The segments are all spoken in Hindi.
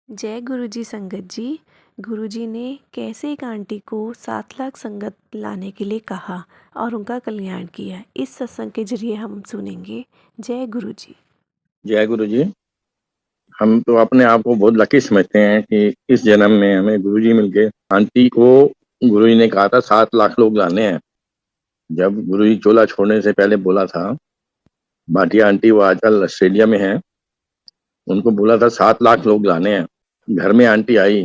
जय गुरुजी संगत जी। गुरुजी ने कैसे एक आंटी को 7 लाख संगत लाने के लिए कहा और उनका कल्याण किया, इस सत्संग के जरिए हम सुनेंगे। जय गुरुजी। जय गुरु जी। हम तो अपने आप को बहुत लकी समझते हैं कि इस जन्म में हमें गुरु जी मिल गए। आंटी को गुरु जी ने कहा था 7 लाख लोग लाने हैं। जब गुरु जी चोला छोड़ने से पहले बोला था, भाटिया आंटी वो आजकल ऑस्ट्रेलिया में है, उनको बोला था 7 लाख लोग लाने हैं। घर में आंटी आई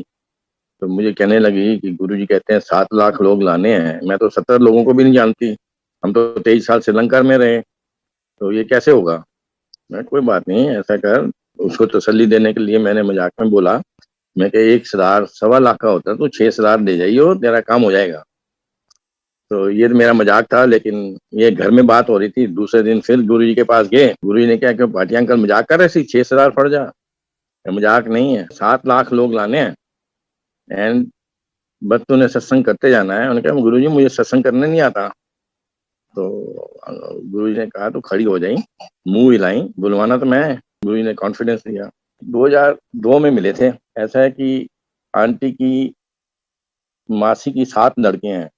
तो मुझे कहने लगी कि गुरु जी कहते हैं 7 लाख लोग लाने हैं। मैं तो 70 लोगों को भी नहीं जानती, हम तो 23 साल श्रीलंका में रहे, तो ये कैसे होगा। मैं कोई बात नहीं, ऐसा कर। उसको तसल्ली देने के लिए मैंने मजाक में बोला, मैं कहा 1 सरदार 1.25 लाख का होता तो 6 सरदार ले जाइए और तेरा काम हो जाएगा। तो ये तो मेरा मजाक था, लेकिन ये घर में बात हो रही थी। दूसरे दिन फिर गुरु जी के पास गए। गुरु जी ने क्या, क्यों पाटिया अंकल मजाक कर रहे थे, 6 सरदार फट जा। मजाक नहीं है, 7 लाख लोग लाने हैं एंड बस तूने सत्संग करते जाना है। उन्होंने कहा गुरु जी मुझे सत्संग करने नहीं आता। तो गुरु जी ने कहा तो खड़ी हो जाई, मुंह हिलाई, बुलवाना तो मैं है। गुरु जी ने कॉन्फिडेंस दिया। 2002 में मिले थे। ऐसा है कि आंटी की मासी की 7 लड़कियां हैं,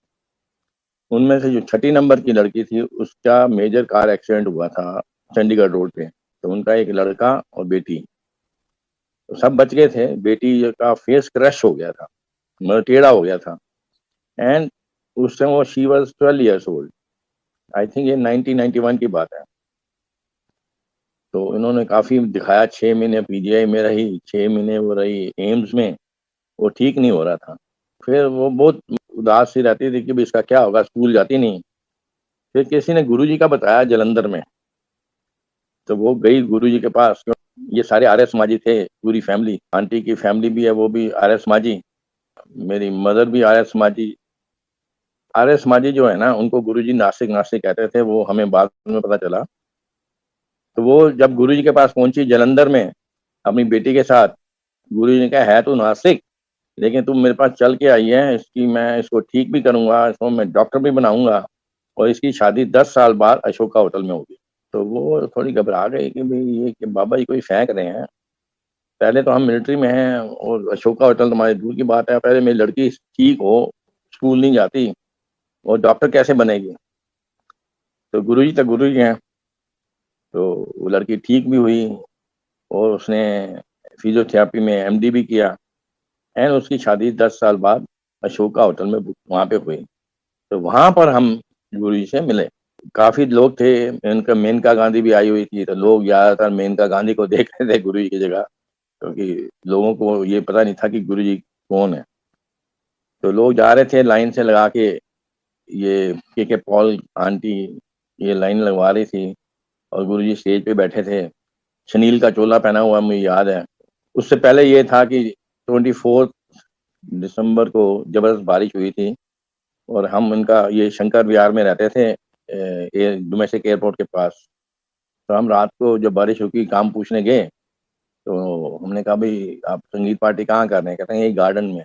उनमें से जो छठी नंबर की लड़की थी उसका मेजर कार एक्सीडेंट हुआ था चंडीगढ़ रोड पे। तो उनका एक लड़का और बेटी, तो सब बच गए थे। बेटी का फेस क्रश हो गया था, मतलब टेढ़ा हो गया था। एंड उस टाइम वो she was 12 years old। I think ये 1991 की बात है। तो इन्होंने काफी दिखाया, 6 महीने पीजीआई में रही, 6 महीने वो रही एम्स में, वो ठीक नहीं हो रहा था। फिर वो बहुत उदास सी रहती थी कि भी इसका क्या होगा, स्कूल जाती नहीं। फिर किसी ने गुरुजी का बताया जलंधर में, तो वो गई गुरुजी के पास। ये सारे आर्य समाजी थे, पूरी फैमिली। आंटी की फैमिली भी है, वो भी आर्य समाजी। मेरी मदर भी आर्य समाजी। आर्य समाजी जो है ना, उनको गुरुजी नास्तिक नास्तिक कहते थे, वो हमें बाद में पता चला। तो वो जब गुरुजी के पास पहुंची जलंधर में अपनी बेटी के साथ, गुरुजी ने कहा है तू नास्तिक, लेकिन तुम मेरे पास चल के आई है, इसकी मैं इसको ठीक भी करूंगा, इसको मैं डॉक्टर भी बनाऊंगा और इसकी शादी 10 साल बाद अशोका होटल में होगी। तो वो थोड़ी घबरा गई कि भाई ये कि बाबा जी कोई फेंक रहे हैं। पहले तो हम मिलिट्री में हैं और अशोका होटल तुम्हारी दूर की बात है। पहले मेरी लड़की ठीक हो, स्कूल नहीं जाती और डॉक्टर कैसे बनेगी। तो गुरुजी तक गुरुजी हैं। तो वो लड़की ठीक भी हुई और उसने फिजियोथेरेपी में एमडी भी किया एंड उसकी शादी 10 साल बाद अशोका होटल में वहाँ पे हुई। तो वहाँ पर हम गुरुजी से मिले। काफी लोग थे, इनका मेनका गांधी भी आई हुई थी। तो लोग ज्यादातर मेनका गांधी को देख रहे थे गुरुजी की जगह, क्योंकि लोगों को ये पता नहीं था कि गुरुजी कौन है। तो लोग जा रहे थे लाइन से लगा के। ये के पॉल आंटी ये लाइन लगवा रही थी और गुरुजी स्टेज पे बैठे थे। शनील का चोला पहना हुआ मुझे याद है। उससे पहले ये था कि 24 दिसंबर को जबरदस्त बारिश हुई थी और हम इनका ये शंकर विहार में रहते थे, डोमेस्टिक एयरपोर्ट के पास। तो हम रात को जब बारिश हुई काम पूछने गए, तो हमने कहा भाई आप संगीत पार्टी कहाँ कर रहे हैं, कहते हैं यही गार्डन में।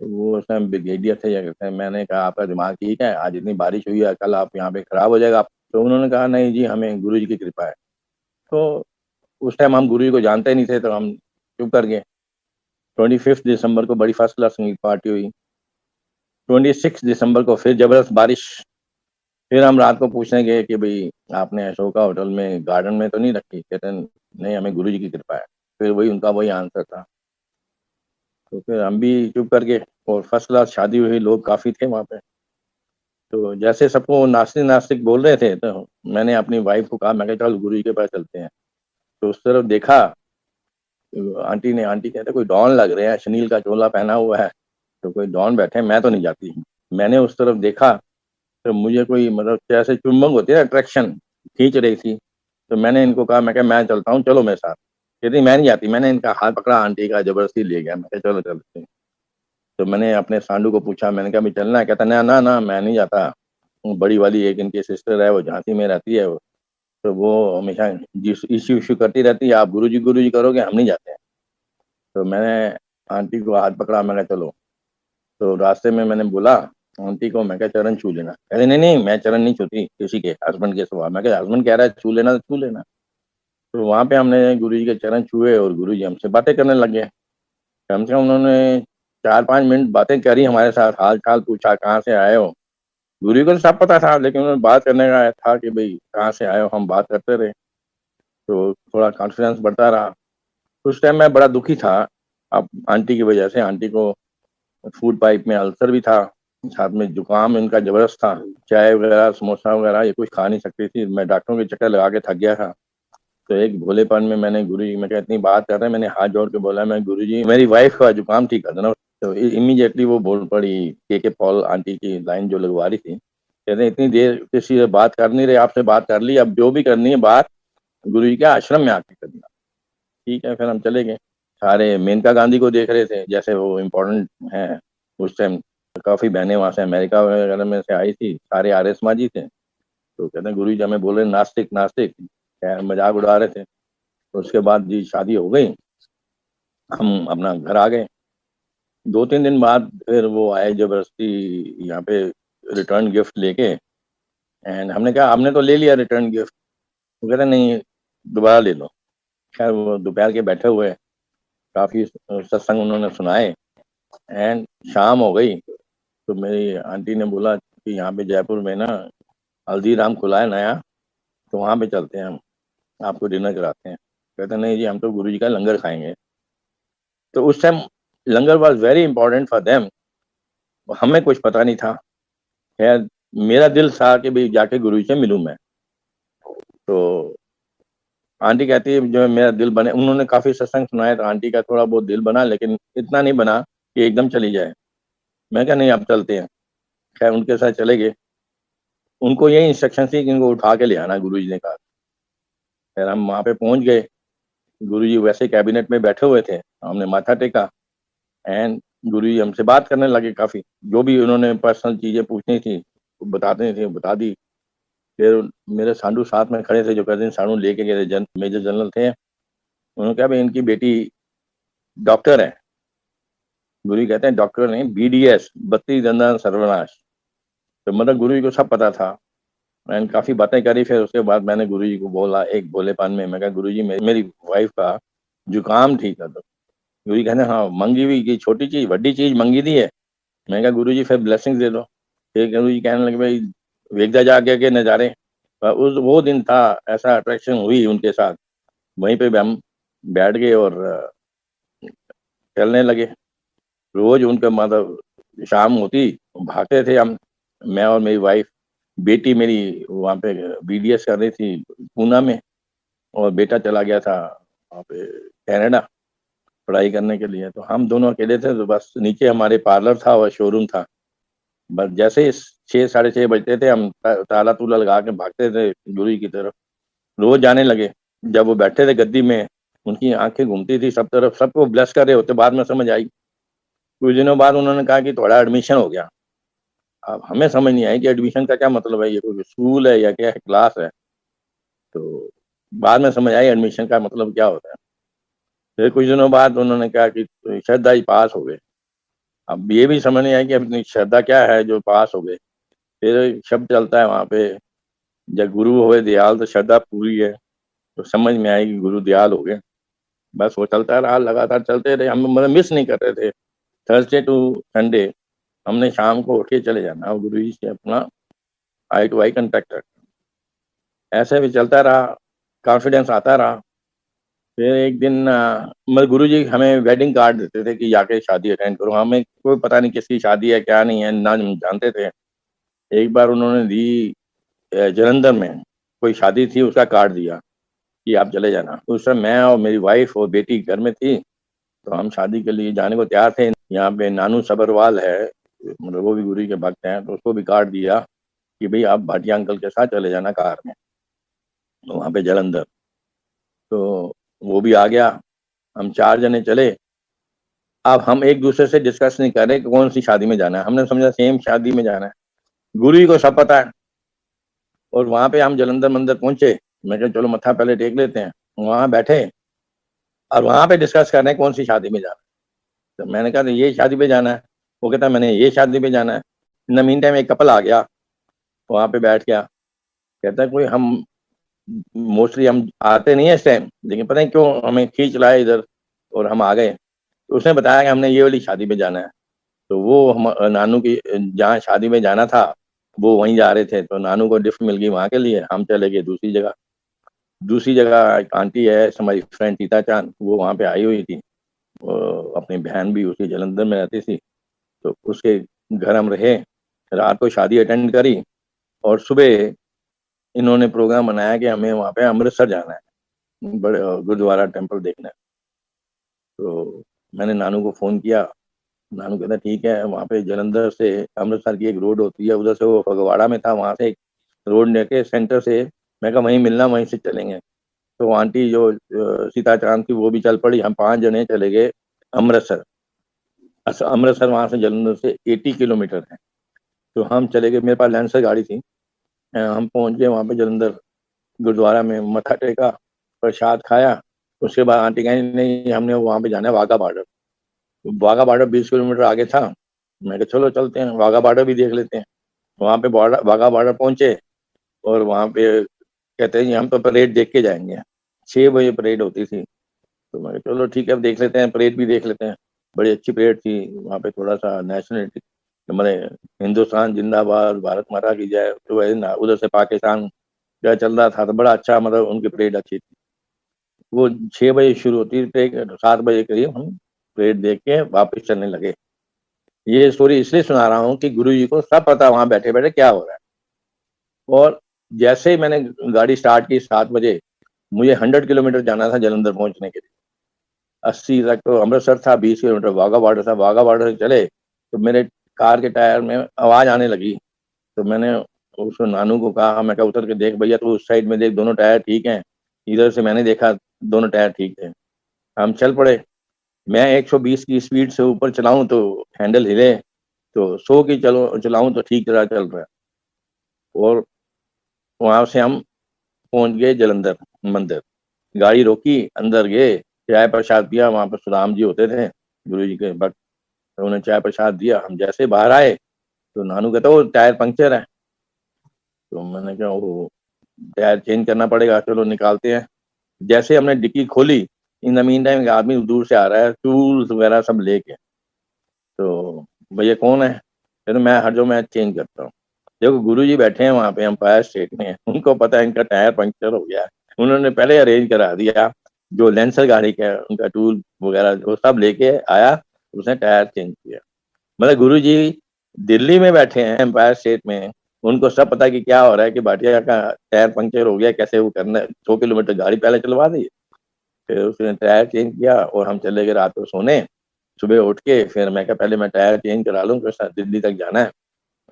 तो वो उस टाइम ब्रिगेडियर थे, या कहते हैं। मैंने कहा आपका दिमाग ठीक है, आज इतनी बारिश हुई है, कल आप यहाँ पे खराब हो जाएगा। तो उन्होंने कहा नहीं जी, हमें गुरु जी की कृपा है। तो उस टाइम हम गुरु जी को जानते नहीं थे, तो हम चुप कर गए। 25 दिसंबर को बड़ी फर्स्ट क्लास संगीत पार्टी हुई। 26 दिसंबर को फिर जबरदस्त बारिश। फिर हम रात को पूछने गए कि भाई आपने अशोका होटल में गार्डन में तो नहीं रखी, कहते हैं नहीं, हमें गुरु जी की कृपा है। फिर वही उनका वही आंसर था। तो फिर हम भी चुप कर गए और फर्स्ट क्लास शादी हुई, लोग काफी थे वहाँ पे। तो जैसे सबको नास्तिक नास्तिक बोल रहे थे, तो मैंने अपनी वाइफ को कहा, मैं कहा चल गुरु जी के पास चलते हैं। तो उस तरफ देखा, आंटी कहते कोई डॉन लग रहे हैं, सुनील का चोला पहना हुआ है, तो कोई डॉन बैठे, मैं तो नहीं जाती। मैंने उस तरफ देखा तो मुझे कोई, मतलब जैसे चुंबक होती है ना, अट्रैक्शन खींच रही थी। तो मैंने इनको कहा, मैं मैं चलता हूँ, चलो मेरे साथ। कहती मैं नहीं जाती। मैंने इनका हाथ पकड़ा आंटी का, जबरदस्ती ले गया। मैं कहा चलो चलते हैं। तो मैंने अपने सांडू को पूछा, मैंने कहा भी चलना है, कहता ना ना ना मैं नहीं जाता। वो बड़ी वाली एक इनकी सिस्टर है, वो झांसी में रहती है वो, तो वो हमेशा इश्यू इश्यू करती रहती है, आप गुरु जी करोगे, हम नहीं जाते हैं। तो मैंने आंटी को हाथ पकड़ा, मैं कहा चलो। तो रास्ते में मैंने बोला आंटी को, मैं कहा चरण छू लेना। कहते नहीं नहीं, मैं चरण नहीं छूती किसी के, हस्बैंड के सिवा। मैं कहा हस्बैंड कह रहा है छू लेना तो छू लेना। तो वहां पे हमने गुरु जी के चरण छुए और गुरु जी हमसे बातें करने लग गए। कम से कम उन्होंने 4-5 मिनट बातें करी हमारे साथ, हाल-चाल पूछा, कहाँ से आए हो? गुरु जी को तो सब पता था, लेकिन उन्होंने बात करने का था कि भई कहाँ से आए हो? हम बात करते रहे, तो थोड़ा कॉन्फिडेंस बढ़ता रहा। उस टाइम मैं बड़ा दुखी था, अब आंटी की वजह से। आंटी को फूड पाइप में अल्सर भी था, साथ में जुकाम इनका ज़बरदस्त था। चाय वगैरह, समोसा वगैरह ये कुछ खा नहीं सकती थी। मैं डॉक्टरों के चक्कर लगा के थक गया था। तो एक भोलेपन में मैंने गुरुजी, मैं कहा इतनी बात कर रहे हैं, मैंने हाथ जोड़ के बोला, मैं गुरुजी मेरी वाइफ का जुकाम ठीक कर देना। तो इमीडिएटली वो बोल पड़ी, के पॉल आंटी की लाइन जो लगवा रही थी, कहते हैं इतनी देर किसी से बात कर नहीं रहे, आपसे बात कर ली, अब जो भी करनी है बात गुरुजी के आश्रम में आके करना। ठीक है, फिर हम चले गए। सारे मेनका गांधी को देख रहे थे, जैसे वो इम्पोर्टेंट हैं उस टाइम। काफ़ी बहनें वहाँ से अमेरिका वगैरह में से आई थी, सारे आर्य समाजी थे। तो कहते हैं गुरुजी हमें बोल रहे नास्तिक नास्तिक, खैर मजाक उड़ा रहे थे। तो उसके बाद जी शादी हो गई, हम अपना घर आ गए। 2-3 दिन बाद फिर वो आए जबरदस्ती यहाँ पे रिटर्न गिफ्ट लेके। एंड हमने कहा आपने तो ले लिया रिटर्न गिफ्ट। वो कहते नहीं, दोबारा ले लो। खैर वो दोपहर के बैठे हुए, काफ़ी सत्संग उन्होंने सुनाए। एंड शाम हो गई, तो मेरी आंटी ने बोला कि यहाँ पे जयपुर में ना हल्दीराम खुला है नया, तो वहाँ पे चलते हैं, हम आपको डिनर कराते हैं। कहते नहीं जी, हम तो गुरु जी का लंगर खाएंगे। तो उस time langar was very important for them, हमें कुछ पता नहीं था। खैर मेरा दिल था कि भाई जाके गुरु जी से मिलूं मैं। तो आंटी कहती है जो मेरा दिल बने, उन्होंने काफ़ी सत्संग सुनाया, तो आंटी का थोड़ा बहुत दिल बना, लेकिन इतना नहीं बना कि एकदम चली जाए। मैं कहा नहीं, अब चलते हैं। खैर उनके साथ चले गए। उनको यही इंस्ट्रक्शन थी कि इनको उठा के ले आना, गुरु जी ने कहा। खैर हम वहाँ पे पहुँच गए। गुरुजी वैसे कैबिनेट में बैठे हुए थे, हमने माथा टेका। एंड गुरुजी हमसे बात करने लगे काफ़ी, जो भी उन्होंने पर्सनल चीज़ें पूछनी थी, बताते थे, बता दी। फिर मेरे साधु साथ में खड़े थे, जो कज़िन साधु लेके गए थे, मेजर जनरल थे। उन्होंने कहा भाई इनकी बेटी डॉक्टर है। गुरुजी कहते हैं डॉक्टर नहीं, बीडीएस, बत्ती दंदन सर्वनाश। तो मतलब गुरुजी को सब पता था। मैंने काफ़ी बातें करी। फिर उसके बाद मैंने गुरुजी को बोला एक भोलेपन में, मैं कहा गुरुजी मेरी वाइफ का जुकाम ठीक कर दो। गुरुजी कहते हाँ मंगी हुई की छोटी चीज बड़ी चीज मंगी दी है। मैं कहा गुरुजी फिर ब्लेसिंग दे दो। फिर गुरुजी कहने लगे भाई वेगदा जाके के नज़ारे। उस वो दिन था, ऐसा अट्रैक्शन हुई उनके साथ। वहीं पे हम बैठ गए और चलने लगे। रोज उनका मतलब शाम होती, भागते थे हम, मैं और मेरी वाइफ। बेटी मेरी वहाँ पे बीडीएस कर रही थी पूना में, और बेटा चला गया था वहाँ पे कनाडा पढ़ाई करने के लिए। तो हम दोनों अकेले थे, तो बस नीचे हमारे पार्लर था और शोरूम था। बस जैसे ही 6 साढ़े 6 बजते थे, हम ताला तूला लगा के भागते थे गुरु जी की तरफ। रोज जाने लगे। जब वो बैठे थे गद्दी में, उनकी आंखें घूमती थी सब तरफ, सबको ब्लेस कर रहे होते। बाद में समझ आई, कुछ दिनों बाद उन्होंने कहा कि थोड़ा एडमिशन हो गया। अब हमें समझ नहीं आई कि एडमिशन का क्या मतलब है, ये कोई स्कूल है या क्या है, क्लास है। तो बाद में समझ आई एडमिशन का मतलब क्या होता है। फिर कुछ दिनों बाद उन्होंने कहा कि श्रद्धा जी पास हो गए। अब ये भी समझ नहीं आया कि अपनी श्रद्धा क्या है जो पास हो गए। फिर शब्द चलता है वहाँ पे, जब गुरु होए दयाल तो श्रद्धा पूरी है। तो समझ में आई कि गुरु दयाल हो गए। बस वो चलता रहा, लगातार चलते रहे। हम मतलब मिस नहीं कर रहे थे। थर्सडे टू संडे हमने शाम को उठ के चले जाना और गुरु जी से अपना आई टू आई कंटेक्ट रखना। ऐसे भी चलता रहा, कॉन्फिडेंस आता रहा। फिर एक दिन मतलब गुरु जी हमें वेडिंग कार्ड देते थे कि जाके शादी अटेंड करो। हमें कोई पता नहीं किसकी शादी है क्या नहीं है, ना हम जानते थे। एक बार उन्होंने दी जलंधर में कोई शादी थी, उसका कार्ड दिया कि आप चले जाना। उस समय मैं और मेरी वाइफ और बेटी घर में थी, तो हम शादी के लिए जाने को तैयार थे। यहाँ पे नानू सबरवाल है, मतलब वो भी गुरु जी के भक्त हैं, तो उसको भी कार्ड दिया कि भाई आप भाटिया अंकल के साथ चले जाना कार में, वहाँ पे जलंधर। तो वो भी आ गया। हम 4 जने चले। अब हम एक दूसरे से डिस्कस नहीं कर रहे कि कौन सी शादी में जाना है, हमने समझा सेम शादी में जाना है। गुरु जी को सब पता है। और वहाँ पे हम जलंधर मंदिर पहुंचे। मैं कहा चलो मत्था पहले टेक लेते हैं। वहाँ बैठे और वहाँ पे डिस्कस कर रहे हैं कौन सी शादी में जाना है। तो मैंने कहा ये शादी पे जाना है। वो कहता है मैंने ये शादी पे जाना है। इन द मीन टाइम एक कपल आ गया, वहाँ पे बैठ गया। कहता है कोई हम मोस्टली हम आते नहीं है इस टाइम, लेकिन पता नहीं क्यों हमें खींच लाए इधर और हम आ गए। तो उसने बताया कि हमने ये वाली शादी में जाना है। तो वो हम नानू की जहाँ शादी में जाना था, वो वहीं जा रहे थे, तो नानू को लिफ्ट मिल गई वहाँ के लिए, हम चले गए दूसरी जगह। दूसरी जगह एक आंटी है, हमारी फ्रेंड सीता चांद, वो वहाँ पे आई हुई थी। अपनी बहन भी उसी जलंधर में रहती थी, तो उसके घर हम रहे, रात को शादी अटेंड करी, और सुबह इन्होंने प्रोग्राम बनाया कि हमें वहाँ पे अमृतसर जाना है, बड़े गुरुद्वारा टेम्पल देखना है। तो मैंने नानू को फ़ोन किया, नानू कहता ठीक है, वहाँ पे जलंधर से अमृतसर की एक रोड होती है, उधर से वो फगवाड़ा में था, वहाँ से एक रोड लेके सेंटर से, मैं कहा वहीं मिलना, वहीं से चलेंगे। तो आंटी जो सीता चांद थी वो भी चल पड़ी, हम 5 जने चले गए अमृतसर। अमृतसर वहाँ से जलंधर से 80 किलोमीटर है। तो हम चले गए, मेरे पास लैंसर गाड़ी थी। हम पहुँच गए वहाँ पे जलंधर, गुरुद्वारा में मत्था टेका, प्रसाद खाया। उसके बाद आंटी कहीं नहीं, हमने वहाँ पे जाना है Wagah border. Wagah border 20 kilometre आगे था। मैं कहा चलो चलते हैं, वाघा बॉर्डर भी देख लेते हैं। वहाँ पे बॉर्डर, वाघा बॉर्डर पहुंचे, और वहाँ पे कहते हैं हम तो परेड देख के जाएंगे। 6 बजे परेड होती थी। तो मैं कहा चलो ठीक है, अब देख लेते हैं, परेड भी देख लेते हैं। बड़ी अच्छी परेड थी वहाँ पे, थोड़ा सा नेशनलिटी, हमारे हिंदुस्तान जिंदाबाद, भारत माता की जय, तो वही ना, उधर से पाकिस्तान क्या चल रहा था, तो बड़ा अच्छा, मतलब उनकी परेड अच्छी थी। वो 6 बजे शुरू होती थी, 7 बजे करीब हम परेड देख के वापस चलने लगे। ये स्टोरी इसलिए सुना रहा हूँ कि गुरु जी को सब पता वहां बैठे बैठे क्या हो रहा है। और जैसे ही मैंने गाड़ी स्टार्ट की 7 बजे, मुझे 100 किलोमीटर जाना था जलंधर पहुंचने के लिए। 80 तक तो अमृतसर था, 20 किलोमीटर वाघा बॉर्डर था। वाघा बॉर्डर से चले तो मेरे कार के टायर में आवाज आने लगी। तो मैंने उसको नानू को कहा, मैं कहा उतर के देख भैया, तो उस साइड में देख, दोनों टायर ठीक हैं। इधर से मैंने देखा, दोनों टायर ठीक थे। हम चल पड़े। मैं 120 की स्पीड से ऊपर चलाऊं तो हैंडल हिले, तो 100 की चलो चलाऊं तो ठीक तरह चल रहा है। और वहां से हम पहुंच गए जलंधर मंदिर। गाड़ी रोकी, अंदर गए, चाय प्रसाद पिया। वहां पर सुदाम जी होते थे, गुरु जी के भक्त। तो उन्हें चाय प्रसाद दिया। हम जैसे बाहर आए तो नानू कहता वो टायर पंक्चर है। तो मैंने कहा वो टायर चेंज करना पड़ेगा, चलो निकालते हैं। जैसे हमने डिक्की खोली, इन द मीन टाइम एक आदमी दूर से आ रहा है, टूल्स वगैरह सब लेके। तो भैया कौन है? कहते मैं हट जाओ, मैं चेंज करता हूँ। देखो गुरु जी बैठे हैं वहां पे, एम्पायर स्टेट में, उनको पता है इनका टायर पंक्चर हो गया है। उन्होंने पहले अरेंज करा दिया, जो लेंसर गाड़ी का है, उनका टूल वगैरह वो सब लेके आया, उसने टायर चेंज किया। मतलब गुरु जी दिल्ली में बैठे हैं एम्पायर स्टेट में, उनको सब पता है कि क्या हो रहा है, कि भाटिया का टायर पंक्चर हो गया, कैसे वो करना है। 100 किलोमीटर गाड़ी पहले चलवा दी, फिर उसने टायर चेंज किया, और हम चले गए रात को सोने। सुबह उठ के फिर मैं कहा पहले मैं टायर चेंज करा लूँ, क्योंकि दिल्ली तक जाना है।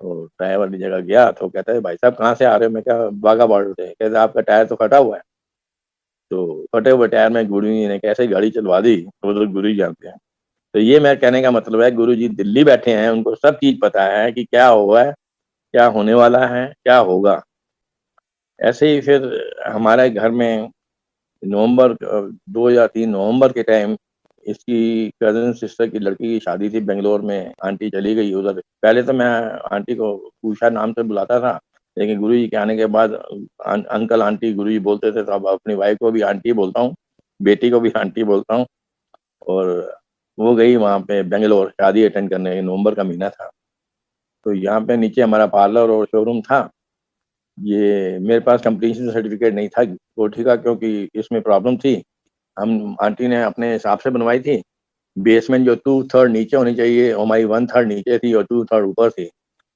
और टायर वाली जगह गया तो कहता है भाई साहब कहाँ से आ रहे हो? मैं क्या वाघा बॉर्डर से। कहते आपका टायर तो फटा हुआ है। तो फटे हुए टायर में गुरु जी ने कैसे गाड़ी चलवा दी, तो गुरु जी जानते हैं। तो ये मैं कहने का मतलब है, गुरु जी दिल्ली बैठे हैं, उनको सब चीज पता है कि क्या हुआ है, क्या होने वाला है, क्या होगा। ऐसे ही फिर हमारे घर में नवंबर 2003 नवंबर के टाइम इसकी कजन सिस्टर की लड़की की शादी थी बेंगलोर में। आंटी चली गई उधर। पहले तो मैं आंटी को पूषा नाम से बुलाता था, लेकिन गुरु जी के आने के बाद अंकल आंटी गुरु जी बोलते थे, तो अब अपनी वाइफ को भी आंटी बोलता हूँ, बेटी को भी आंटी बोलता हूँ। और वो गई वहाँ पे बेंगलोर शादी अटेंड करने, नवंबर का महीना था। तो यहाँ पे नीचे हमारा पार्लर और शोरूम था। ये मेरे पास कंप्लीशन सर्टिफिकेट नहीं था कोठी का, क्योंकि इसमें प्रॉब्लम थी। हम आंटी ने अपने हिसाब से बनवाई थी। बेसमेंट जो 2/3 नीचे होनी चाहिए, हमारी 1/3 नीचे थी और 2/3 ऊपर थी।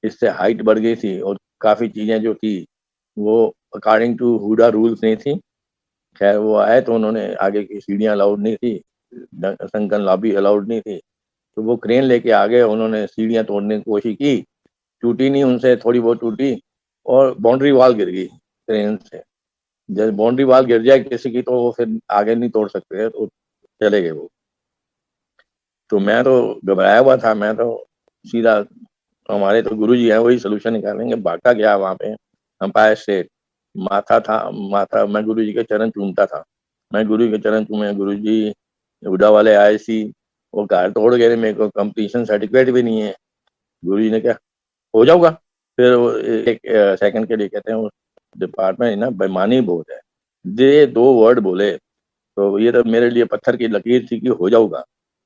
इससे हाइट बढ़ गई थी, और काफ़ी चीज़ें जो थी वो अकॉर्डिंग टू हुडा रूल्स नहीं थी। खैर वो आए तो उन्होंने आगे की सीढ़ियाँ अलाउड नहीं थी, संकन लॉबी अलाउड नहीं थी। तो वो क्रेन लेके आ गए, उन्होंने सीढ़ियाँ तोड़ने की कोशिश की, टूटी नहीं उनसे, थोड़ी बहुत टूटी। और बाउंड्री वॉल गिर गई क्रेन से। जब बाउंड्री वॉल गिर जाए किसी की, तो वो फिर आगे नहीं तोड़ सकते हैं, तो चले गए वो। तो मैं तो घबराया हुआ था। मैं तो सीधा, हमारे तो गुरु जी हैं, वही सोल्यूशन निकालेंगे, भागा गया वहाँ पे अंपायर स्टेट। माथा था, माथा, मैं गुरु जी के चरण चूमता था। मैं गुरु जी के चरण चूमे, गुरु जी हुडा वाले आए सी, वो कार तोड़ गए, मेरे को कंप्लीशन सर्टिफिकेट भी नहीं है। गुरु जी ने क्या, हो जाऊगा। फिर वो एक सेकंड के लिए कहते हैं, उस डिपार्टमेंट ना बेईमानी बहुत है। ये 2 वर्ड बोले, तो ये तो मेरे लिए पत्थर की लकीर थी कि हो जाऊगा।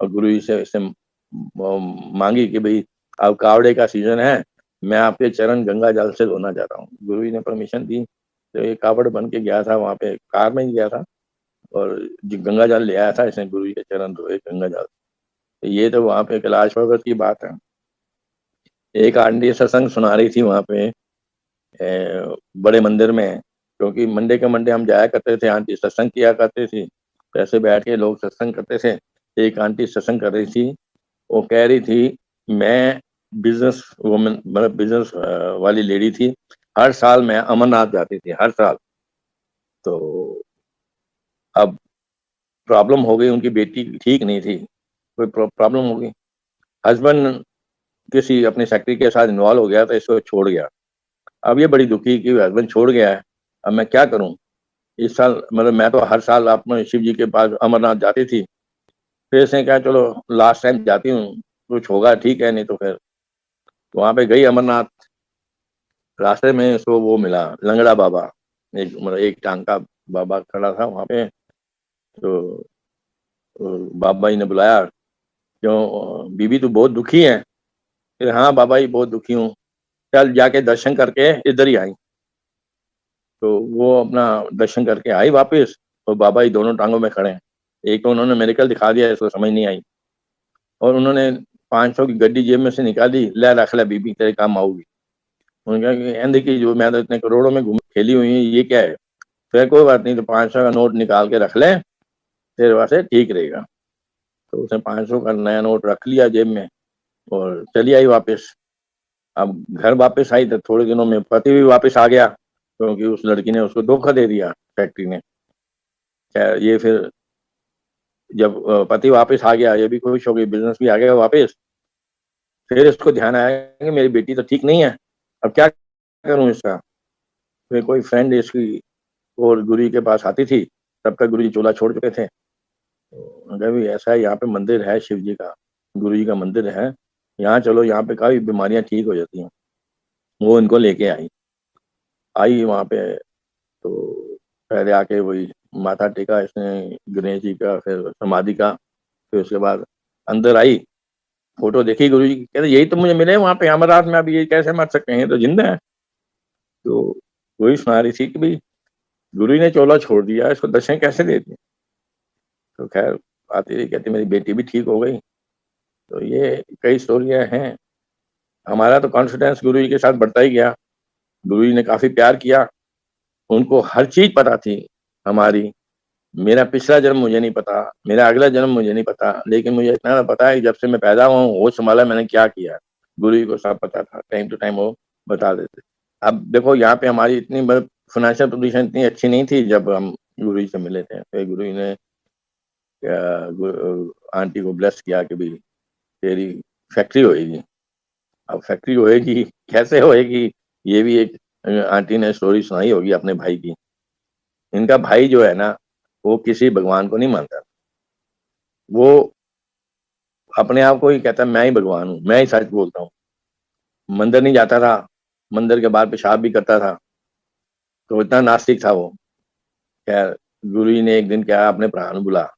और गुरु जी से इससे मांगी कि भाई अब कावड़े का सीजन है, मैं आपके चरण गंगा जल से धोना चाहता हूँ। गुरु जी ने परमिशन दी, तो ये कावड़ बन के गया था वहाँ पे, कार में ही गया था और गंगा जल ले आया था, इसने गुरु जी के चरण धोए गंगा जल। तो ये तो वहाँ पे कैलाश पर्वत की बात है। एक आंटी सत्संग सुना रही थी वहाँ पे बड़े मंदिर में, क्योंकि मंडे के मंडे हम जाया करते थे, आंटी सत्संग किया करते थे, तो ऐसे बैठ के लोग सत्संग करते थे। एक आंटी सत्संग कर रही थी, वो कह रही थी मैं बिजनेस वुमन, मतलब बिजनेस वाली लेडी थी, हर साल मैं अमरनाथ जाती थी, हर साल। तो अब प्रॉब्लम हो गई, उनकी बेटी ठीक नहीं थी, कोई प्रॉब्लम हो गई, हस्बैंड किसी अपने सेक्रेटरी के साथ इन्वॉल्व हो गया, तो इसको छोड़ गया। अब ये बड़ी दुखी कि हस्बैंड छोड़ गया है, अब मैं क्या करूं। इस साल मतलब मैं तो हर साल अपने शिव जी के पास अमरनाथ जाती थी, फिर इसने कहा चलो लास्ट टाइम जाती हूँ, कुछ होगा ठीक है, नहीं तो फिर वहां पे गई अमरनाथ। रास्ते में इसको वो मिला लंगड़ा बाबा, एक मतलब एक टांग का बाबा खड़ा था वहां पे। तो बाबा जी ने बुलाया, क्यों बीबी तू बहुत दुखी है। फिर हाँ बाबा जी बहुत दुखी हूँ, चल जाके दर्शन करके इधर ही आई। तो वो अपना दर्शन करके आई वापस, और बाबा जी दोनों टांगों में खड़े हैं। एक तो उन्होंने मेडिकल दिखा दिया, इसको समझ नहीं आई, और उन्होंने 500 की गड्डी जेब में से निकाली, ले रख ले बीबी तेरे काम आऊगी। उन्होंने कहा कि एंड की जो मैं तो इतने करोड़ों में घूम खेली हुई है, ये क्या है। फिर कोई बात नहीं, तो 500 का नोट निकाल के रख ले, तेरे वास्ते ठीक रहेगा। तो उसने 500 का नया नोट रख लिया जेब में और चली आई वापस। अब घर वापस आई तो थोड़े दिनों में पति भी वापस आ गया, क्योंकि उस लड़की ने उसको धोखा दे दिया, फैक्ट्री ने। खैर ये फिर जब पति वापस आ गया, ये भी खुश हो गई, बिजनेस भी आ गया वापस। फिर इसको ध्यान आया कि मेरी बेटी तो ठीक नहीं है, अब क्या करूं इसका। फिर कोई फ्रेंड इसकी और गुरु जी के पास आती थी, तब तक गुरु जी चोला छोड़ चुके थे। तो अगर भी ऐसा है, यहाँ पे मंदिर है शिव जी का, गुरु जी का मंदिर है, यहाँ चलो, यहाँ पे काफी बीमारियां ठीक हो जाती हैं। वो इनको लेके आई, आई वहाँ पे। तो पहले आके वही माथा टेका इसने गणेश जी का, फिर समाधि का, फिर उसके बाद अंदर आई, फोटो देखी गुरु जी की, कहते यही तो मुझे मिले वहाँ पे अमरनाथ में, अब ये कैसे मर सकते हैं, ये तो जिंदा है। तो वही सुना रही थी कि भाई गुरु जी ने चोला छोड़ दिया, इसको दर्शन कैसे दे दिए। तो खैर आती रही, कहती मेरी बेटी भी ठीक हो गई। तो ये कई स्टोरियां हैं। हमारा तो कॉन्फिडेंस गुरु जी के साथ बढ़ता ही गया। गुरु जी ने काफी प्यार किया, उनको हर चीज पता थी हमारी। मेरा पिछला जन्म मुझे नहीं पता, मेरा अगला जन्म मुझे नहीं पता, लेकिन मुझे इतना पता है कि जब से मैं पैदा हुआ हूँ, होश संभाला, मैंने क्या किया। गुरु जी को सब पता था, टाइम टू टाइम वो बता देते। अब देखो यहाँ पे हमारी इतनी फाइनेंशियल पोजीशन इतनी अच्छी नहीं थी जब हम गुरु जी से मिले थे। फिर गुरु जी ने आंटी को ब्लेस किया कि भाई तेरी फैक्ट्री होएगी। अब फैक्ट्री होएगी कैसे होएगी, ये भी एक आंटी ने स्टोरी सुनाई होगी अपने भाई की। इनका भाई जो है ना, वो किसी भगवान को नहीं मानता, वो अपने आप को ही कहता है मैं ही भगवान हूँ, मैं ही सच बोलता हूँ। मंदिर नहीं जाता था, मंदिर के बाहर पेशाब भी करता था, तो इतना नास्तिक था वो। खैर गुरु जी ने एक दिन क्या, अपने प्राण बुला।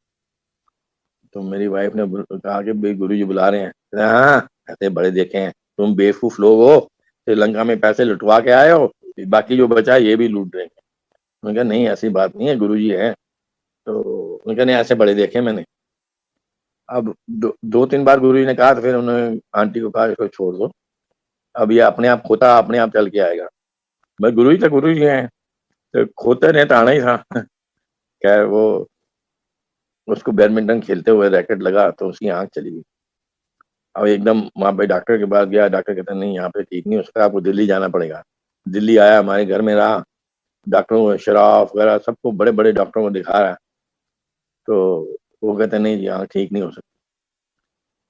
तो मेरी वाइफ ने कहा कि भाई गुरु जी बुला रहे हैं। कहते, हाँ ऐसे बड़े देखे हैं, तुम बेवकूफ लोग हो, श्रीलंका में पैसे लुटवा के आए हो, बाकी जो बचा है ये भी लूट रहे हैं। मैंने कहा नहीं ऐसी बात नहीं है, गुरु जी है। तो उन्होंने कहा नहीं ऐसे बड़े देखे मैंने। अब दो तीन बार गुरु जी ने कहा, तो फिर उन्होंने आंटी को कहा इसको छोड़ दो, अब ये अपने आप खोता अपने आप चल के आएगा। भाई गुरु जी तो गुरु जी हैं, तो खोते ने तो आना ही था। खैर वो उसको बैडमिंटन खेलते हुए रैकेट लगा तो उसकी आंख चली गई। अब एकदम वहाँ पे डॉक्टर के पास गया, डॉक्टर कहते नहीं यहाँ पे ठीक नहीं हो सकता, आपको दिल्ली जाना पड़ेगा। दिल्ली आया, हमारे घर में रहा, डॉक्टरों को, शराफ वगैरह सबको, बड़े बड़े डॉक्टरों को दिखा रहा है। तो वो कहते नहीं यहाँ ठीक नहीं हो सकता।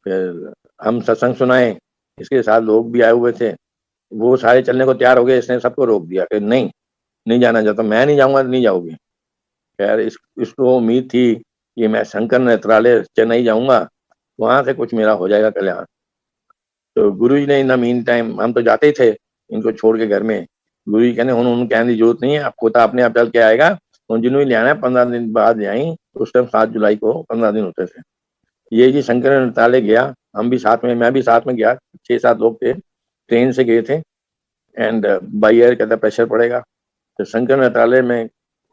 फिर हम सत्संग सुनाए, इसके साथ लोग भी आए हुए थे, वो सारे चलने को तैयार हो गए, इसने सबको रोक दिया कि नहीं, नहीं जाना चाहता। मैं नहीं जाऊंगा तो नहीं जाओगे। खैर इसको उम्मीद थी कि मैं शंकर नेत्रालय चेन्नई जाऊंगा, वहां से कुछ मेरा हो जाएगा कल्याण। तो गुरु जी ने इन द मीन टाइम, हम तो जाते ही थे इनको छोड़ के घर में, गुरु जी कहने उन्होंने कहने की जरूरत नहीं है, आपको तो अपने आप चल के आएगा, उन जिन्होंने ले आना है 15 दिन बाद ले आई। उस टाइम 7 जुलाई को 15 दिन होते थे। ये जी शंकर नेत्रालय गया, हम भी साथ में, मैं भी साथ में गया, 6-7 लोग थे, ट्रेन से गए थे। एंड बाई एयर कहता प्रेशर पड़ेगा। तो शंकर नेत्रालय में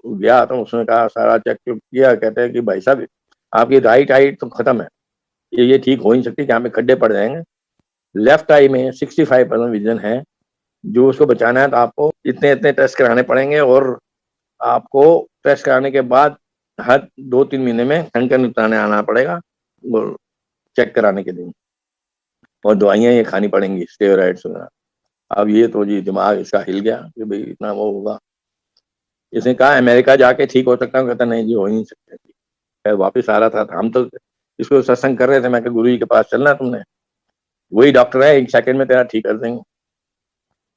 गया तो उसने कहा, सारा चेक किया, कहते हैं कि भाई साहब आपकी राइट आई तो खत्म है, ये ठीक हो ही नहीं सकती, यहाँ पे खड्डे पड़ जाएंगे। लेफ्ट आई में 65% विजन है, जो उसको बचाना है तो आपको इतने इतने टेस्ट कराने पड़ेंगे, और आपको टेस्ट कराने के बाद हर 2-3 महीने में शंकर निपटाने आना पड़ेगा और चेक कराने के लिए, और दवाइयाँ ये खानी पड़ेंगी, स्टेरॉइड्स वगैरह। अब ये तो जी दिमाग इसका हिल गया कि भाई इतना वो होगा। इसने कहा अमेरिका जाके ठीक हो सकता हूँ, कहता नहीं जी हो ही नहीं सकता। फिर वापस आ रहा था, हम तो इसको सत्संग कर रहे थे, मैं कहा गुरु जी के पास चलना तुमने, वही डॉक्टर है, 1 सेकंड में तेरा ठीक कर देंगे।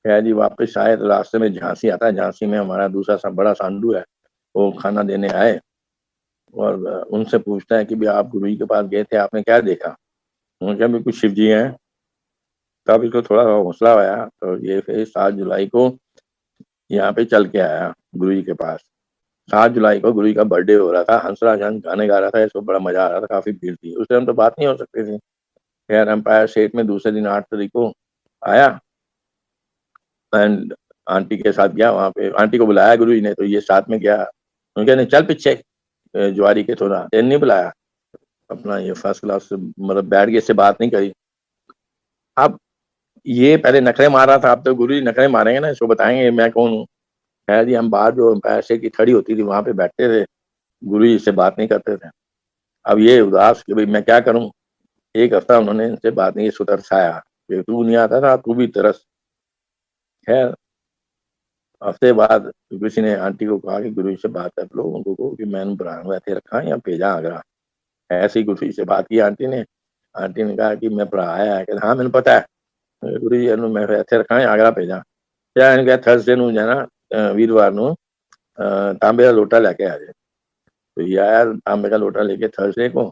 खैर जी वापस आए तो रास्ते में झांसी आता है, झांसी में हमारा दूसरा सा बड़ा सांडू है, वो खाना देने आए, और उनसे पूछता है कि भाई आप गुरु जी के पास गए थे, आपने क्या देखा? उन्होंने कहा बिल्कुल शिव जी हैं। तब इसको थोड़ा हौसला आया, तो ये फिर 7 जुलाई को यहाँ पे चल के आया गुरु जी के पास। 7 जुलाई को गुरु जी का बर्थडे हो रहा था, हंसराज हंस गाने गा रहा था, इसको बड़ा मजा आ रहा था, काफी भीड़ थी उस टाइम, तो बात नहीं हो सकती थी। खैर एम्पायर स्टेट में दूसरे दिन 8 तारीख को आया, एंड आंटी के साथ गया वहाँ पे, आंटी को बुलाया गुरु जी ने, तो ये साथ में गया। उनके नहीं चल पीछे, ज्वारी के थोड़ा ट्रेन नहीं बुलाया, अपना ये फर्स्ट क्लास से मतलब बैठ के इससे बात नहीं करी। अब ये पहले नखरे मार रहा था, अब तो गुरु जी नखरे मारेंगे ना, इसको बताएंगे मैं कौन हूँ। खैर जी हम बाहर जो एम्पायर स्टेट की खड़ी होती थी वहां पे बैठते थे, गुरु जी से बात नहीं करते थे। अब ये उदास कि भाई मैं क्या करूं, 1 हफ्ता उन्होंने इनसे बात नहीं, सुतरसाया कि तू नहीं आता था, तू भी तरस। खैर हफ्ते बाद किसी ने आंटी को कहा कि गुरु जी से बात कर लो, उनको कहो कि मैंने बुलाया ऐसे रखा या भेजा आगरा। ऐसे ही गुरु जी से बात की आंटी ने। आंटी ने कहा कि मैं पढ़ाया है, कहते हाँ मैंने पता है, गुरु जी मैं ऐसे रखा है आगरा भेजा। क्या इन्हें कहा थर्सडे नू जाना, वीरवार नू तांबे का लोटा लेके आ जाए। तो यार तांबे का लोटा लेके थर्सडे को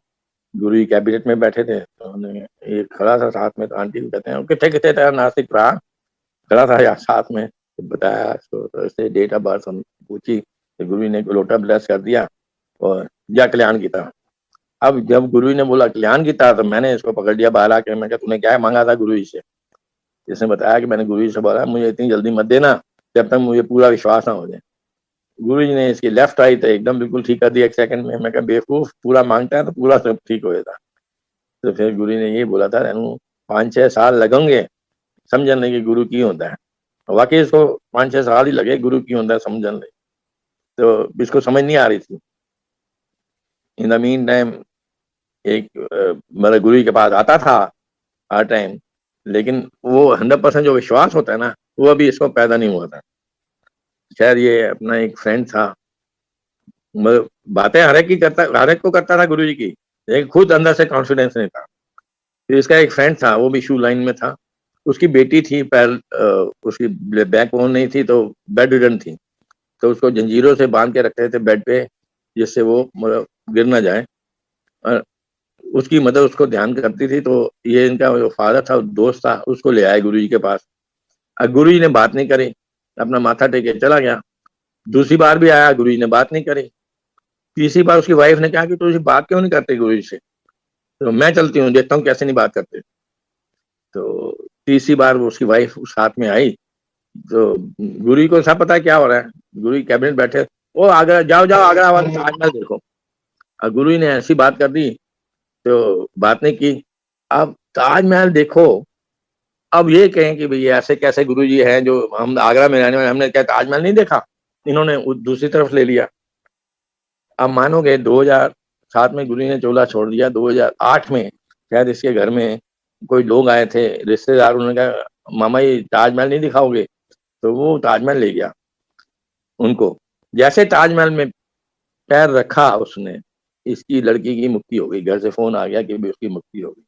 गुरु जी कैबिनेट में बैठे थे, तो उन्होंने एक खड़ा था साथ में, तो आंटी को कहते हैं कितने कितने तेरा नासिक रहा, खड़ा था यार साथ में। तो बताया तो ऐसे डेट ऑफ बर्थ हम पूछी, तो गुरु जी ने लोटा ब्लेस कर दिया और या कल्याण की था। अब जब गुरु जी ने बोला कल्याण की था, तो मैंने इसको पकड़ लिया बाहर आके, मैं कहा तूने क्या मांगा था गुरु जी से? जिसने बताया कि मैंने गुरु जी से बोला मुझे इतनी जल्दी मत देना जब तक मुझे पूरा विश्वास ना हो जाए। गुरु जी ने इसकी लेफ्ट आई तो एकदम बिल्कुल ठीक कर दिया 1 सेकंड में। मैं कहा बेवकूफ, पूरा मांगता है तो पूरा सब ठीक हो जाता। तो फिर गुरु ने ये बोला था रेनू 5-6 साल लगेंगे समझने की गुरु की होता है। वाकई इसको 5-6 साल ही लगे गुरु की होता है समझने, तो इसको समझ नहीं आ रही थी। इन द मीन टाइम एक मतलब गुरु जी के पास आता था हर टाइम, लेकिन वो 100% जो विश्वास होता है ना, वो अभी इसको पैदा नहीं हुआ था। खैर ये अपना एक फ्रेंड था, मतलब बातें हर एक की करता, हर एक को करता था गुरु जी की, लेकिन खुद अंदर से कॉन्फिडेंस नहीं था। फिर इसका एक फ्रेंड था, वो भी शू लाइन में था, उसकी बेटी थी, पैर उसकी बैक बोन नहीं थी, तो बेड रिडन थी, तो उसको जंजीरों से बांध के रखते थे बेड पे, जिससे वो मतलब गिर ना जाए। और उसकी मदर उसको ध्यान करती थी, तो ये इनका जो फादर था, दोस्त था, उसको ले आए गुरु जी के पास। अब गुरु जी ने बात नहीं करी, अपना माथा टेके चला गया। दूसरी बार भी आया, गुरु जी ने बात नहीं करी। तीसरी बार उसकी वाइफ ने कहा कि तू बात क्यों नहीं करते गुरु जी से? तो मैं चलती हूँ, देखता हूँ कैसे नहीं बात करते। तो तीसरी बार वो उसकी वाइफ साथ में आई, तो गुरु जी को सब पता है क्या हो रहा है। गुरु जी कैबिनेट बैठे, ओ आगरा जाओ जाओ, आगरा वाला ताजमहल देखो। और गुरु जी ने ऐसी बात कर दी, तो बात नहीं की। अब ताजमहल देखो, अब ये कहें कि भैया ऐसे कैसे गुरु जी हैं जो हम आगरा में रहने वाले, हमने क्या ताजमहल नहीं देखा? इन्होंने दूसरी तरफ ले लिया। अब मानोगे 2007 में गुरु जी ने चोला छोड़ दिया, 2008 में शायद इसके घर में कोई लोग आए थे रिश्तेदार, उन्होंने कहा मामा ये ताजमहल नहीं दिखाओगे? तो वो ताजमहल ले गया उनको। जैसे ताजमहल में पैर रखा उसने, इसकी लड़की की मुक्ति हो गई, घर से फोन आ गया कि भी उसकी मुक्ति हो गई।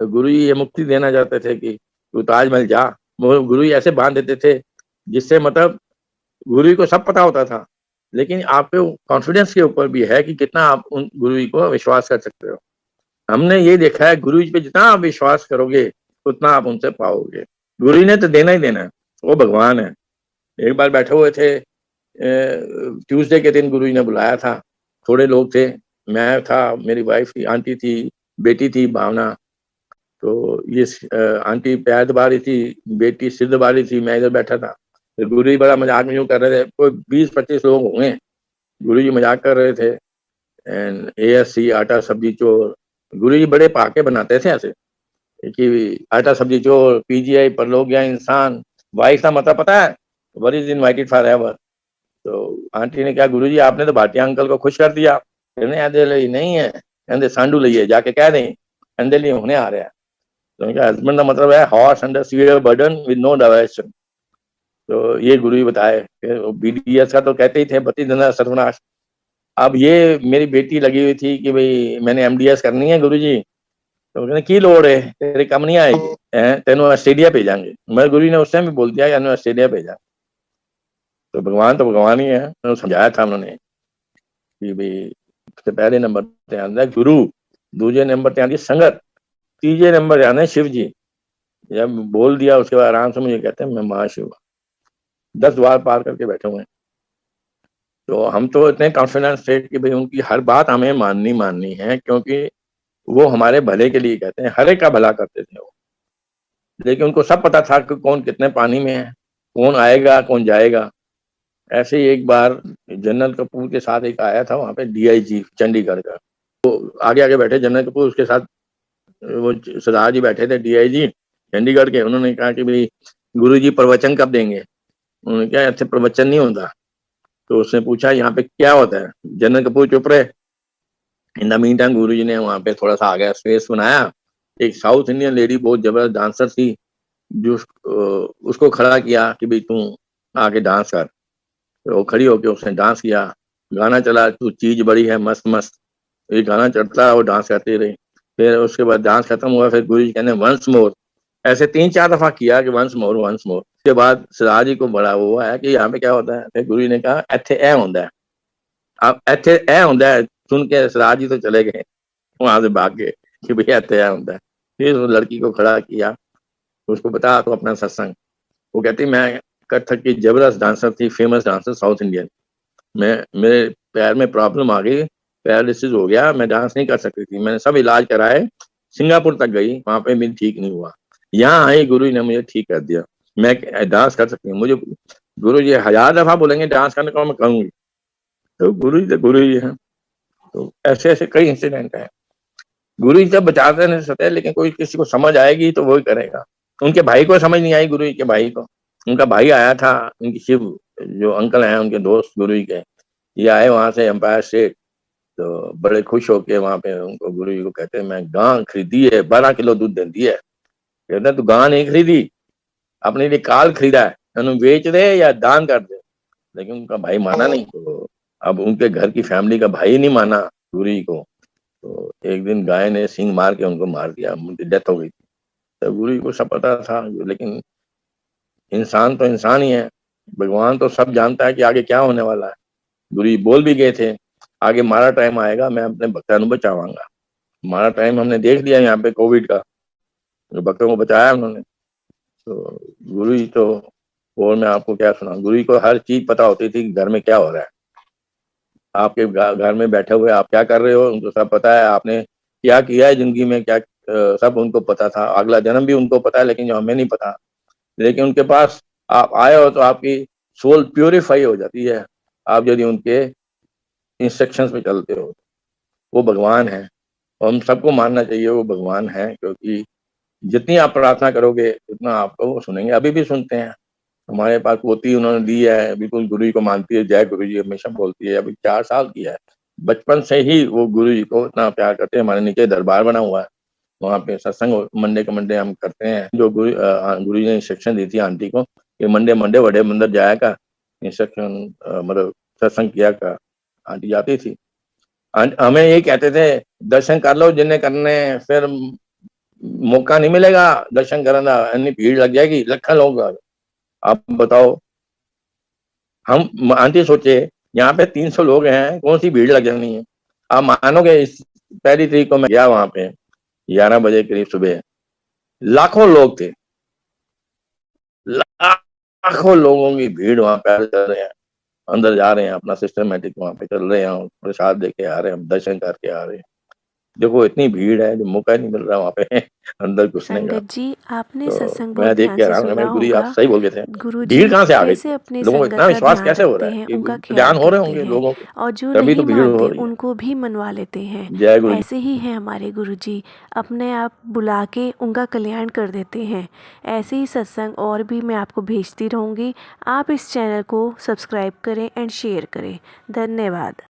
तो गुरु जी ये मुक्ति देना चाहते थे कि तू ताजमहल जा। वो गुरु जी ऐसे बांध देते थे जिससे मतलब गुरु जी को सब पता होता था, लेकिन आपके कॉन्फिडेंस के ऊपर भी है कि कितना आप उन गुरु जी को विश्वास कर सकते हो। हमने ये देखा है गुरु जी पे जितना आप विश्वास करोगे उतना आप उनसे पाओगे। गुरु जी ने तो देना ही देना है, वो भगवान है। एक बार बैठे हुए थे, ट्यूसडे के दिन गुरु जी ने बुलाया था, थोड़े लोग थे, मैं था, मेरी वाइफ थी, आंटी थी, बेटी थी भावना, तो ये आंटी पैर दबा रही थी, बेटी सिर दबा रही थी, मैं इधर बैठा था। फिर गुरु जी बड़ा मजाक में यूं कर रहे थे, कोई 20-25 लोग होंगे। गुरु जी मजाक कर रहे थे, एंड ASC आटा सब्जी चोर। गुरु जी बड़े पाके बनाते थे ऐसे कि आटा सब्जी चोर, PGI परलोक गया इंसान, वाइफ का मतलब पता है, वर इज इनवाइटेड फॉर एवर। तो आंटी ने कहा, गुरु जी आपने तो भाटिया अंकल को खुश कर दिया। कहने आधे ਲਈ नहीं है, कहते सांडू लइए जाके कह दें कहते लिए होने आ रहा है। तो उनका हस्बैंड का मतलब है horse under severe burden with no direction. तो ये गुरु जी बताए। फिर BDS का तो कहते ही थे बत्ती धंधा सर्वनाश। अब ये मेरी बेटी लगी हुई थी कि भाई मैंने MDS करनी है गुरु जी। तो कहने की लोड़ है, तेरे कम नहीं आएगी, तेन ऑस्ट्रेलिया भेजांगे। मैं गुरु जी ने उस टाइम भी बोल दिया कि ऑस्ट्रेलिया भेजा। तो भगवान ही है, उन्होंने समझाया था उन्होंने कि भाई सबसे पहले नंबर ते आंदा गुरु, दूजे नंबर ते आंदी संगत, तीजे नंबर आने शिव जी। जब बोल दिया उसके बाद आराम से मुझे कहते हैं मैं महाशिव 10 द्वार पार करके बैठे हुए हैं। तो हम तो इतने कॉन्फिडेंस थे कि भाई उनकी हर बात हमें माननी है, क्योंकि वो हमारे भले के लिए कहते हैं, हर एक का भला करते थे वो। लेकिन उनको सब पता था कि कौन कितने पानी में है, कौन आएगा कौन जाएगा। ऐसे ही एक बार जनरल कपूर के साथ एक आया था वहां पे DIG चंडीगढ़ का। आगे आगे बैठे जनरल कपूर, उसके साथ वो सरदार जी बैठे थे DIG चंडीगढ़ के। उन्होंने कहा कि भाई गुरु जी प्रवचन कब देंगे। उन्होंने कहा ऐसे प्रवचन नहीं होता। तो उसने पूछा यहाँ पे क्या होता है। जनरल कपूर चुप रहे। इन द मीन टाइम गुरु जी ने वहां पे थोड़ा सा आगे स्पेस बनाया। एक साउथ इंडियन लेडी बहुत जबरदस्त डांसर थी, जो उसको खड़ा किया कि भाई तू आके डांस कर। तो वो खड़ी होके उसने डांस किया। गाना चला, तू चीज बड़ी है मस्त मस्त। ये गाना चलता वो डांस करती रही। फिर उसके बाद डांस खत्म हुआ, फिर गुरु जी कहने वंस मोर। ऐसे 3-4 दफा किया कि वंस मोर वंस मोर। उसके बाद सरदार जी को बड़ा वो है कि यहाँ पे क्या होता है। फिर गुरु जी ने कहा इत्थे ए होंदा है। अब इत्थे ए होंदा है सुन के सरदार जी तो चले गए, वहां से भाग गए कि भैया इत्थे ए होंदा है। फिर उस लड़की को खड़ा किया, उसको बता तो अपना सत्संग। वो कहती मैं कथक की जबरदस्त डांसर थी, फेमस डांसर साउथ इंडियन। मैं मेरे पैर में प्रॉब्लम आ गई, पैरालिसिस हो गया, मैं डांस नहीं कर सकती थी। मैंने सब इलाज कराए, सिंगापुर तक गई, वहां पे भी ठीक नहीं हुआ। यहाँ आई, गुरु जी ने मुझे ठीक कर दिया, मैं डांस कर सकती हूँ। मुझे गुरु जी 1000 दफा बोलेंगे डांस करने को, मैं करूंगी। तो गुरु जी हैं। तो ऐसे ऐसे कई इंसिडेंट हैं। गुरु जी जब बचाते नहीं सकते, लेकिन कोई किसी को समझ आएगी तो वही करेगा। उनके भाई को समझ नहीं आई, गुरु जी के भाई को। उनका भाई आया था, उनकी शिव जो अंकल हैं उनके दोस्त गुरु जी के, ये आए वहां से एम्पायर स्टेट। तो बड़े खुश होके वहां पे उनको गुरु जी को कहते हैं मैं गां खरीदी है, 12 किलो दूध देती है। कहते हैं तू गां नहीं खरीदी, अपने लिए काल खरीदा है, उन्हें बेच दे या दान कर दे। लेकिन उनका भाई माना नहीं। तो अब उनके घर की फैमिली का भाई नहीं माना गुरु जी को। तो एक दिन गाय ने सींग मार के उनको मार दिया, उनकी डेथ हो गई थी। तो गुरु जी को सब पता था, लेकिन इंसान तो इंसान ही है। भगवान तो सब जानता है कि आगे क्या होने वाला है। गुरु जी बोल भी गए थे आगे हमारा टाइम आएगा, मैं अपने भक्तों को बचाऊंगा। हमारा टाइम हमने देख लिया यहाँ पे कोविड का, जो भक्तों को बचाया उन्होंने। तो गुरु जी तो, और मैं आपको क्या सुना, गुरु जी को हर चीज पता होती थी कि घर में क्या हो रहा है। आपके घर में बैठे हुए आप क्या कर रहे हो उनको सब पता है, आपने क्या किया है जिंदगी में, क्या सब उनको पता था। अगला जन्म भी उनको पता है, लेकिन जो हमें नहीं पता। लेकिन उनके पास आप आए हो तो आपकी सोल प्योरीफाई हो जाती है, आप यदि उनके इंस्ट्रक्शंस पे चलते हो। वो भगवान है, और हम सबको मानना चाहिए वो भगवान है, क्योंकि जितनी आप प्रार्थना करोगे उतना आपको वो सुनेंगे। अभी भी सुनते हैं। हमारे पास पोती उन्होंने दी है, बिल्कुल गुरु जी को मानती है, जय गुरु जी हमेशा बोलती है। अभी 4 साल की है, बचपन से ही वो गुरु जी को इतना प्यार करते हैं। हमारे नीचे दरबार बना हुआ है, वहाँ पे सत्संग मंडे के मंडे हम करते हैं। जो गुरु जी ने इंस्ट्रक्शन दी थी आंटी को कि मंडे मंडे बड़े मंदिर जाया का, इंस्ट्रक्शन मतलब सत्संग किया का। आंटी जाती थी। हमें यही कहते थे दर्शन कर लो जिन्हें करने, फिर मौका नहीं मिलेगा दर्शन करने का, इतनी भीड़ लग जाएगी, लाखों लोग। आप बताओ, हम आंटी सोचे यहाँ पे 300 लोग हैं, कौन सी भीड़ लग जानी है। आप मानोगे इस पहली तरीक को मैं गया वहां पे 11 बजे करीब सुबह, लाखों लोग थे, लाखों लोगों की भीड़ वहां पैदल चल रहे हैं, अंदर जा रहे हैं, अपना सिस्टमेटिक वहां पे चल रहे हैं, प्रसाद देके आ रहे हैं, दर्शन करके आ रहे हैं। देखो इतनी भीड़ है, जो मौका ही नहीं मिल रहा वहाँ पे अंदर घुसने का। संगत जी, आपने तो सत्संग बहुत मैं देख ध्यान के से हैरान हो गया, सुना मैं गुरु जी आप होगा। सही बोल गए थे। गुरुजी भीड़ कहाँ से आ गई? कैसे अपनी लोगों को संगत इतना का विश्वास ध्यान कैसे हो रखते रहा है हैं, कि उनका कल्याण ख्याल हो रहे करते होंगे हैं लोगों के, और जो तभी तो नहीं भीड़ हो मानते रही है। उनको भी मनवा लेते हैं। जय गुरु जी। ऐसे ही हैं हमारे गुरुजी, अपने आप बुला के उनका कल्याण कर देते हैं। ऐसे ही सत्संग और भी मैं आपको भेजती रहूँगी। आप इस चैनल को सब्सक्राइब करें एंड शेयर करें। धन्यवाद।